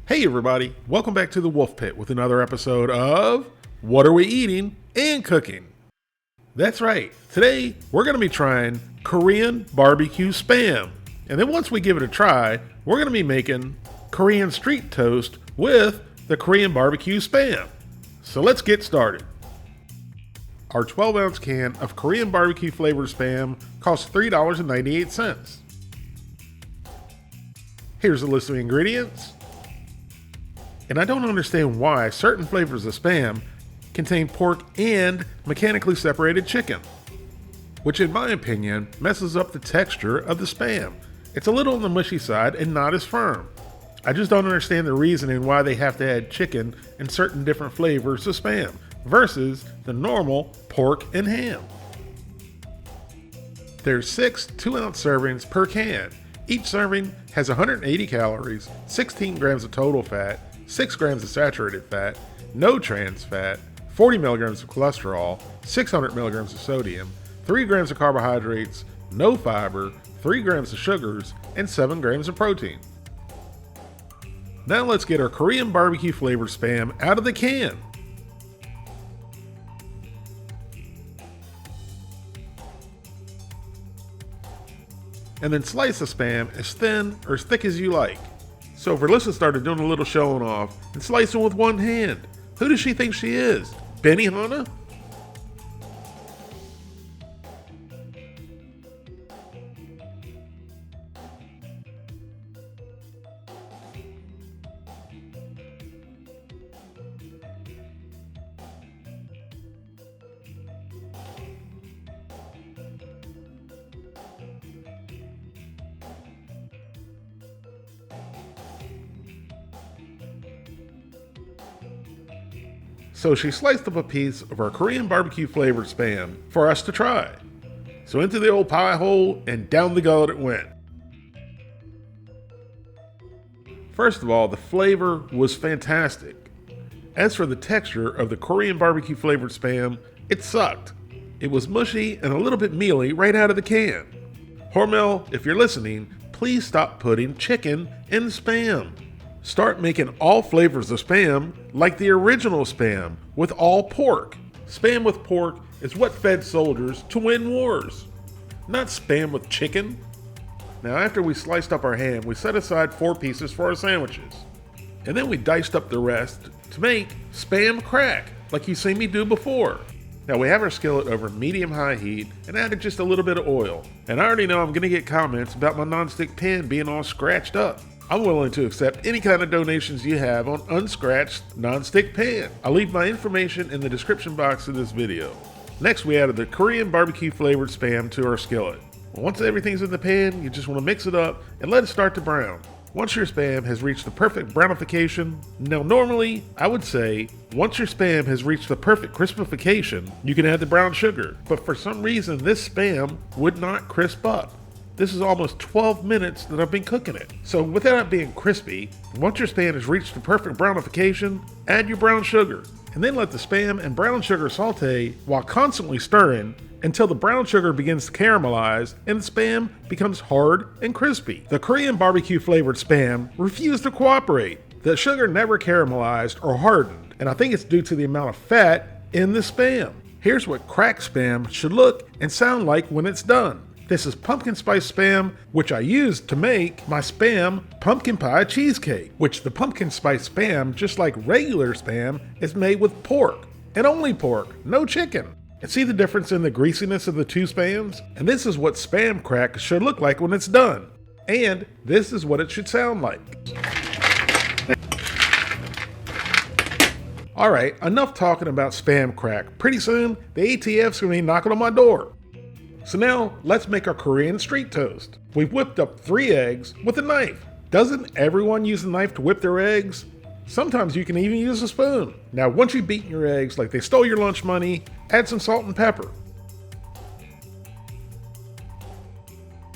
Hey everybody, welcome back to the Wolf Pit with another episode of What Are We Eating and Cooking? That's right, today we're going to be trying Korean barbecue spam. And then once we give it a try, we're going to be making Korean street toast with the Korean barbecue spam. So let's get started. Our 12-ounce can of Korean barbecue flavored spam costs $3.98. Here's a list of ingredients. And I don't understand why certain flavors of spam contain pork and mechanically separated chicken, which in my opinion messes up the texture of the spam. It's a little on the mushy side and not as firm. I just don't understand the reasoning why they have to add chicken and certain different flavors of spam versus the normal pork and ham. There's 6 2-ounce servings per can. Each serving has 180 calories, 16 grams of total fat, 6 grams of saturated fat, no trans fat, 40 milligrams of cholesterol, 600 milligrams of sodium, 3 grams of carbohydrates, no fiber, 3 grams of sugars, and 7 grams of protein. Now let's get our Korean barbecue flavored spam out of the can. And then slice the spam as thin or as thick as you like. So Verlissa started doing a little showing off and slicing with one hand. Who does she think she is? Benihana? So she sliced up a piece of our Korean barbecue flavored spam for us to try. So into the old pie hole and down the gullet it went. First of all, the flavor was fantastic. As for the texture of the Korean barbecue flavored spam, it sucked. It was mushy and a little bit mealy right out of the can. Hormel, if you're listening, please stop putting chicken in spam. Start making all flavors of spam like the original spam with all pork. Spam with pork is what fed soldiers to win wars, not spam with chicken. Now after we sliced up our ham, we set aside 4 pieces for our sandwiches. And then we diced up the rest to make spam crack like you've seen me do before. Now we have our skillet over medium-high heat and added just a little bit of oil. And I already know I'm going to get comments about my nonstick pan being all scratched up. I'm willing to accept any kind of donations you have on unscratched nonstick pan. I'll leave my information in the description box of this video. Next, we added the Korean barbecue flavored spam to our skillet. Once everything's in the pan, you just want to mix it up and let it start to brown. Once your spam has reached the perfect brownification, now normally I would say once your spam has reached the perfect crispification, you can add the brown sugar. But for some reason, this spam would not crisp up. This is almost 12 minutes that I've been cooking it. So without it being crispy, once your spam has reached the perfect brownification, add your brown sugar. And then let the spam and brown sugar saute while constantly stirring until the brown sugar begins to caramelize and the spam becomes hard and crispy. The Korean barbecue flavored spam refused to cooperate. The sugar never caramelized or hardened, and I think it's due to the amount of fat in the spam. Here's what cracked spam should look and sound like when it's done. This is pumpkin spice spam, which I used to make my spam pumpkin pie cheesecake, which the pumpkin spice spam, just like regular spam, is made with pork, and only pork, no chicken. And see the difference in the greasiness of the two spams? And this is what spam crack should look like when it's done. And this is what it should sound like. Alright, enough talking about spam crack. Pretty soon, the ATF's gonna be knocking on my door. So now, let's make our Korean street toast. We've whipped up 3 eggs with a knife. Doesn't everyone use a knife to whip their eggs? Sometimes you can even use a spoon. Now, once you've beaten your eggs like they stole your lunch money, add some salt and pepper.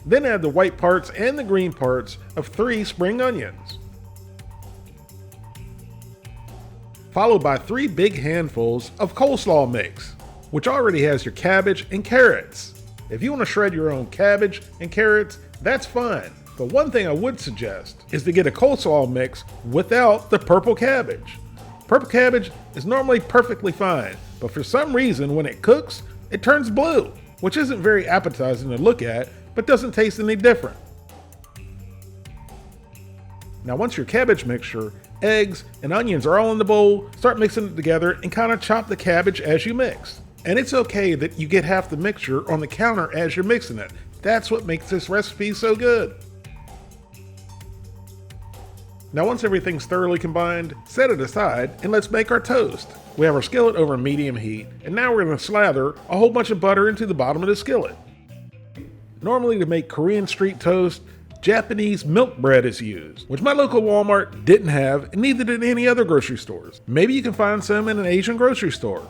Then add the white parts and the green parts of 3 spring onions, followed by 3 big handfuls of coleslaw mix, which already has your cabbage and carrots. If you want to shred your own cabbage and carrots, that's fine. But one thing I would suggest is to get a coleslaw mix without the purple cabbage. Purple cabbage is normally perfectly fine, but for some reason when it cooks, it turns blue, which isn't very appetizing to look at, but doesn't taste any different. Now once your cabbage mixture, eggs, and onions are all in the bowl, start mixing it together and kind of chop the cabbage as you mix. And it's okay that you get half the mixture on the counter as you're mixing it. That's what makes this recipe so good. Now once everything's thoroughly combined, set it aside and let's make our toast. We have our skillet over medium heat, and now we're going to slather a whole bunch of butter into the bottom of the skillet. Normally to make Korean street toast, Japanese milk bread is used, which my local Walmart didn't have and neither did any other grocery stores. Maybe you can find some in an Asian grocery store.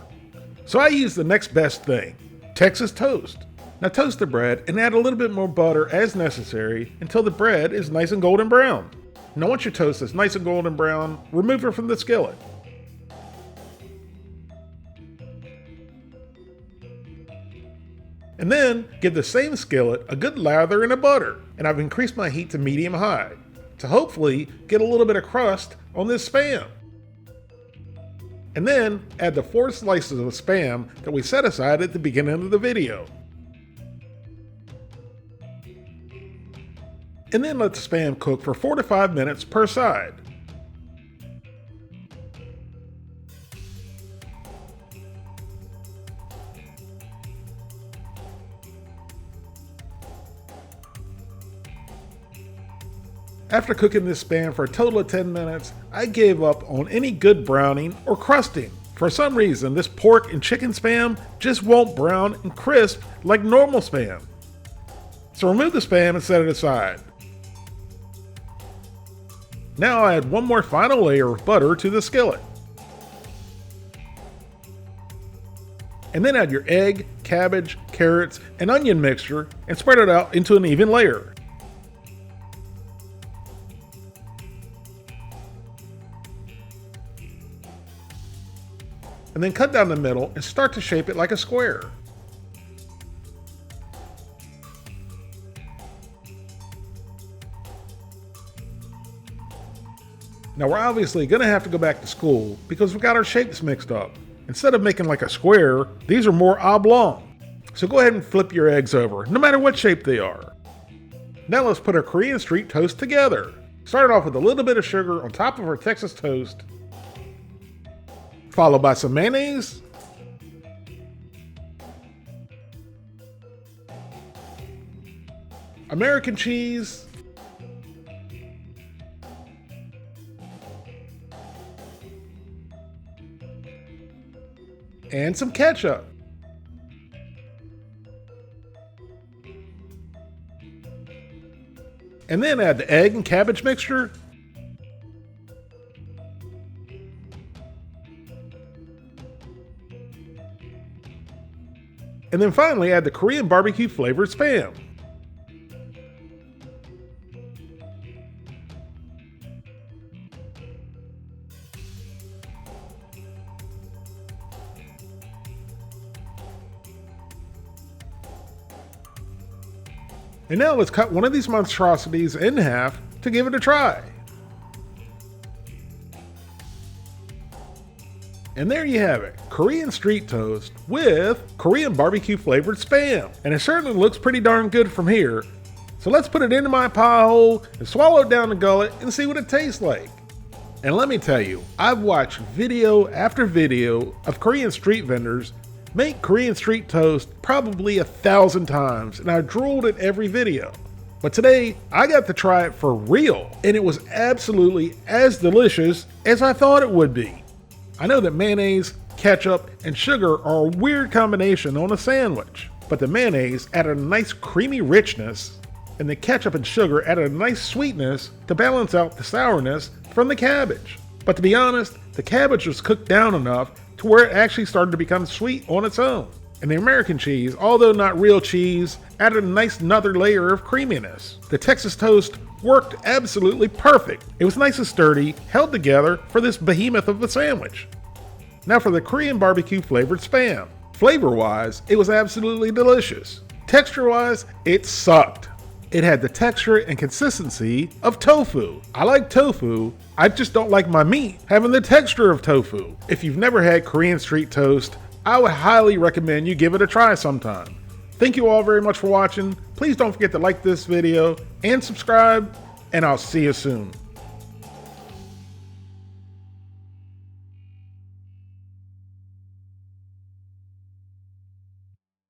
So I use the next best thing, Texas toast. Now toast the bread and add a little bit more butter as necessary until the bread is nice and golden brown. Now once your toast is nice and golden brown, remove it from the skillet. And then give the same skillet a good lather in a butter. And I've increased my heat to medium high to hopefully get a little bit of crust on this Spam. And then add the 4 slices of Spam that we set aside at the beginning of the video. And then let the Spam cook for 4 to 5 minutes per side. After cooking this Spam for a total of 10 minutes, I gave up on any good browning or crusting. For some reason, this pork and chicken Spam just won't brown and crisp like normal Spam. So remove the Spam and set it aside. Now I add one more final layer of butter to the skillet. And then add your egg, cabbage, carrots, and onion mixture and spread it out into an even layer. And then cut down the middle and start to shape it like a square. Now we're obviously going to have to go back to school because we got our shapes mixed up. Instead of making like a square, these are more oblong. So go ahead and flip your eggs over, no matter what shape they are. Now let's put our Korean street toast together. Start off with a little bit of sugar on top of our Texas toast, followed by some mayonnaise, American cheese, and some ketchup. And then add the egg and cabbage mixture, and then finally add the Korean barbecue flavored Spam. And now let's cut one of these monstrosities in half to give it a try. And there you have it, Korean street toast with Korean barbecue flavored Spam. And it certainly looks pretty darn good from here. So let's put it into my pie hole and swallow it down the gullet and see what it tastes like. And let me tell you, I've watched video after video of Korean street vendors make Korean street toast probably 1,000 times, and I drooled at every video. But today, I got to try it for real, and it was absolutely as delicious as I thought it would be. I know that mayonnaise, ketchup, and sugar are a weird combination on a sandwich, but the mayonnaise added a nice creamy richness, and the ketchup and sugar added a nice sweetness to balance out the sourness from the cabbage. But to be honest, the cabbage was cooked down enough to where it actually started to become sweet on its own. And the American cheese, although not real cheese, added a nice another layer of creaminess. The Texas toast worked absolutely perfect. It was nice and sturdy, held together for this behemoth of a sandwich. Now for the Korean barbecue flavored Spam. Flavor-wise, it was absolutely delicious. Texture-wise, it sucked. It had the texture and consistency of tofu. I like tofu, I just don't like my meat having the texture of tofu. If you've never had Korean street toast, I would highly recommend you give it a try sometime. Thank you all very much for watching. Please don't forget to like this video and subscribe, and I'll see you soon.